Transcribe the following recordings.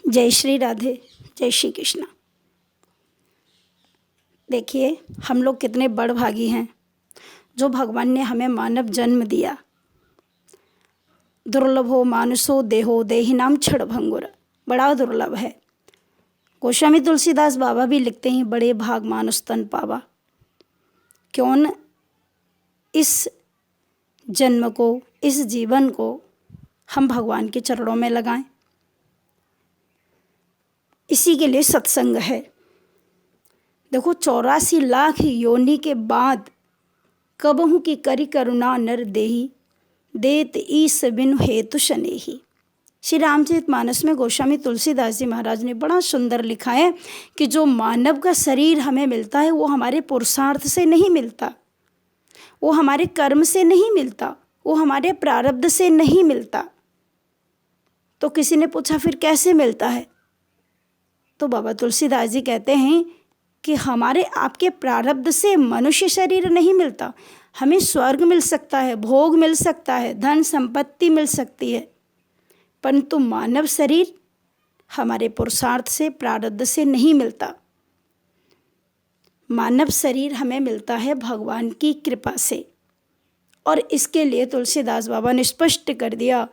जय श्री राधे, जय श्री कृष्णा। देखिए, हम लोग कितने बड़भागी हैं जो भगवान ने हमें मानव जन्म दिया। दुर्लभो मानुषो देहो देहिनाम क्षणभंगुर, बड़ा दुर्लभ है। गोस्वामी तुलसीदास बाबा भी लिखते हैं, बड़े भाग मानुष तन पावा। क्यों न इस जन्म को, इस जीवन को हम भगवान के चरणों में लगाएं। इसी के लिए सत्संग है। देखो, 84 लाख योनि के बाद कबहू की करी करुणा नर देही, देत ईस बिनु हेतु शनेही। श्री रामचरितमानस में गोस्वामी तुलसीदास जी महाराज ने बड़ा सुंदर लिखा है कि जो मानव का शरीर हमें मिलता है वो हमारे पुरुषार्थ से नहीं मिलता, वो हमारे कर्म से नहीं मिलता, वो हमारे प्रारब्ध से नहीं मिलता। तो किसी ने पूछा फिर कैसे मिलता है? तो बाबा तुलसीदास जी कहते हैं कि हमारे आपके प्रारब्ध से मनुष्य शरीर नहीं मिलता। हमें स्वर्ग मिल सकता है, भोग मिल सकता है, धन संपत्ति मिल सकती है, परंतु मानव शरीर हमारे पुरुषार्थ से, प्रारब्ध से नहीं मिलता। मानव शरीर हमें मिलता है भगवान की कृपा से। और इसके लिए तुलसीदास बाबा ने स्पष्ट कर दिया,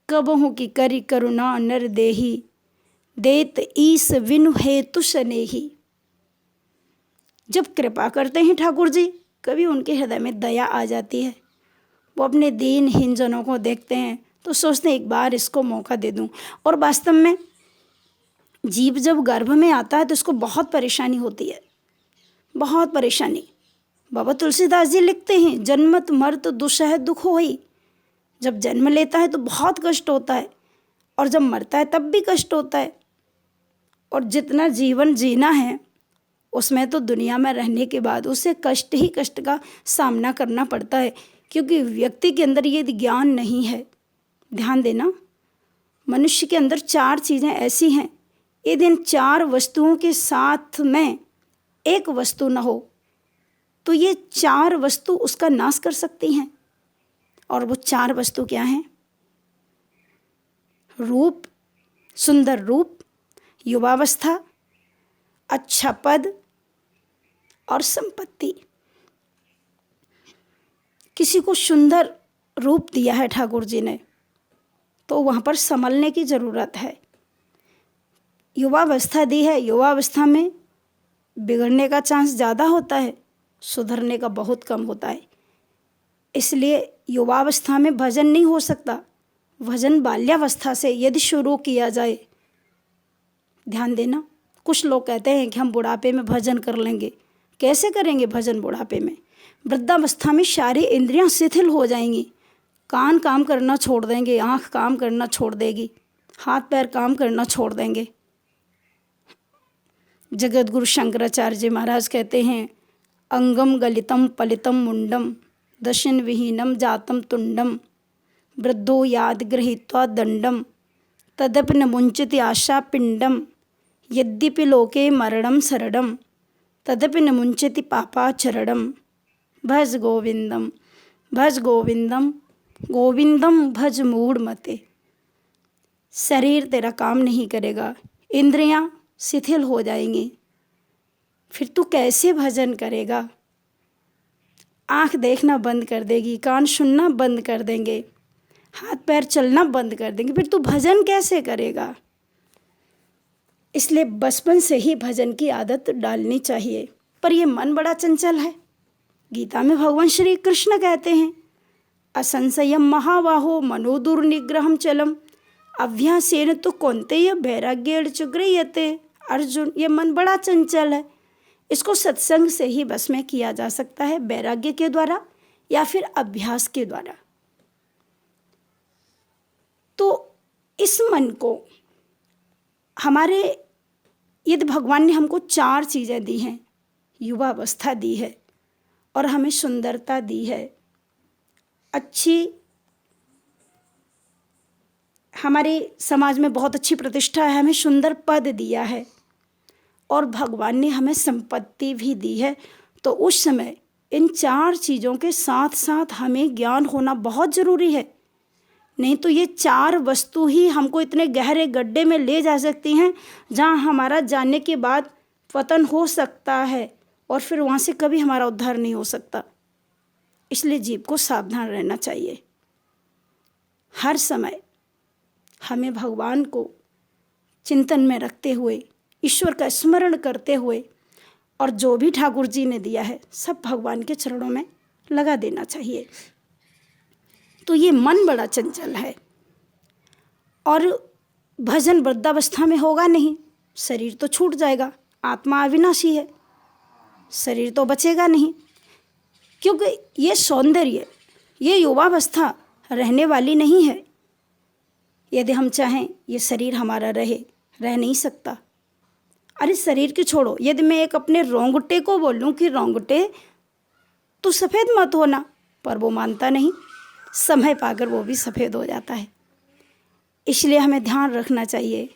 कबहू की करी करुणा नर देही, देत ईस विनु हेतु शनेही। जब कृपा करते हैं ठाकुर जी, कभी उनके हृदय में दया आ जाती है। वो अपने दीनहीन जनों को देखते हैं तो सोचते हैं एक बार इसको मौका दे दूं। और वास्तव में जीव जब गर्भ में आता है तो उसको बहुत परेशानी होती है, बहुत परेशानी। बाबा तुलसीदास जी लिखते हैं, जन्मत मर्त दुसह दुख होई। जब जन्म लेता है तो बहुत कष्ट होता है, और जब मरता है तब भी कष्ट होता है। और जितना जीवन जीना है उसमें तो दुनिया में रहने के बाद उसे कष्ट ही कष्ट का सामना करना पड़ता है, क्योंकि व्यक्ति के अंदर ये ज्ञान नहीं है। ध्यान देना, मनुष्य के अंदर 4 चीज़ें ऐसी हैं, यदि इन 4 वस्तुओं के साथ में एक वस्तु न हो तो ये 4 वस्तु उसका नाश कर सकती हैं। और वो 4 वस्तु क्या हैं? रूप, सुंदर रूप, युवावस्था, अच्छा पद और संपत्ति। किसी को सुंदर रूप दिया है ठाकुर जी ने तो वहाँ पर संभलने की ज़रूरत है। युवावस्था दी है, युवावस्था में बिगड़ने का चांस ज़्यादा होता है, सुधरने का बहुत कम होता है। इसलिए युवावस्था में भजन नहीं हो सकता। भजन बाल्यावस्था से यदि शुरू किया जाए। ध्यान देना, कुछ लोग कहते हैं कि हम बुढ़ापे में भजन कर लेंगे। कैसे करेंगे भजन बुढ़ापे में? वृद्धावस्था में सारी इंद्रियां शिथिल हो जाएंगी। कान काम करना छोड़ देंगे, आँख काम करना छोड़ देगी, हाथ पैर काम करना छोड़ देंगे। जगत गुरु शंकराचार्य जी महाराज कहते हैं, अंगम गलितम पलितम मुंडम, दशन विहीनम जातम तुंडम, वृद्धो याद गृहीत्वा दंडम, तदपि न मुंचति आशा पिंडम, यद्यपि लोके मरणम शरणम, तदपि न मुंचति पापाचरणम, भज गोविंदम भज गोविंदम, गोविंदम भज मूढ़ मते। शरीर तेरा काम नहीं करेगा, इंद्रियां शिथिल हो जाएंगी, फिर तू कैसे भजन करेगा? आँख देखना बंद कर देगी, कान सुनना बंद कर देंगे, हाथ पैर चलना बंद कर देंगे, फिर तू भजन कैसे करेगा? इसलिए बचपन से ही भजन की आदत डालनी चाहिए। पर ये मन बड़ा चंचल है। गीता में भगवान श्री कृष्ण कहते हैं, असंशयम महाबाहो मनोदुर्निग्रहम चलम, अभ्यासेन तो कौन्तेय वैराग्येण च गृह्यते। अर्जुन, ये मन बड़ा चंचल है, इसको सत्संग से ही बस में किया जा सकता है, वैराग्य के द्वारा या फिर अभ्यास के द्वारा। तो इस मन को हमारे, यदि भगवान ने हमको 4 चीज़ें दी हैं, युवावस्था दी है और हमें सुंदरता दी है, अच्छी, हमारे समाज में बहुत अच्छी प्रतिष्ठा है, हमें सुंदर पद दिया है और भगवान ने हमें संपत्ति भी दी है, तो उस समय इन 4 चीज़ों के साथ साथ हमें ज्ञान होना बहुत ज़रूरी है। नहीं तो ये 4 वस्तु ही हमको इतने गहरे गड्ढे में ले जा सकती हैं जहाँ हमारा जाने के बाद पतन हो सकता है और फिर वहाँ से कभी हमारा उद्धार नहीं हो सकता। इसलिए जीव को सावधान रहना चाहिए। हर समय हमें भगवान को चिंतन में रखते हुए, ईश्वर का स्मरण करते हुए, और जो भी ठाकुर जी ने दिया है सब भगवान के चरणों में लगा देना चाहिए। तो ये मन बड़ा चंचल है और भजन वृद्धावस्था में होगा नहीं। शरीर तो छूट जाएगा, आत्मा अविनाशी है, शरीर तो बचेगा नहीं, क्योंकि ये सौंदर्य, ये युवावस्था रहने वाली नहीं है। यदि हम चाहें ये शरीर हमारा रह नहीं सकता। अरे शरीर की छोड़ो, यदि मैं एक अपने रोंगटे को बोलूं कि रोंगटे तू सफ़ेद मत होना, पर वो मानता नहीं, समय पाकर वो भी सफ़ेद हो जाता है। इसलिए हमें ध्यान रखना चाहिए,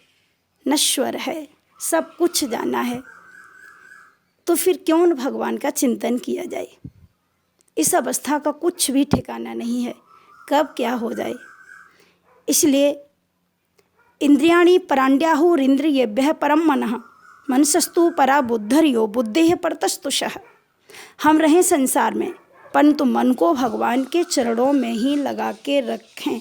नश्वर है, सब कुछ जाना है, तो फिर क्यों न भगवान का चिंतन किया जाए। इस अवस्था का कुछ भी ठिकाना नहीं है, कब क्या हो जाए। इसलिए इंद्रियाणि पराण्ड्याहुरिन्द्रियेभ्यः परम मनः मनसस्तु परा बुद्धर्यो बुद्धेः परतस्तुषः। हम रहें संसार में, परंतु मन को भगवान के चरणों में ही लगा के रखें।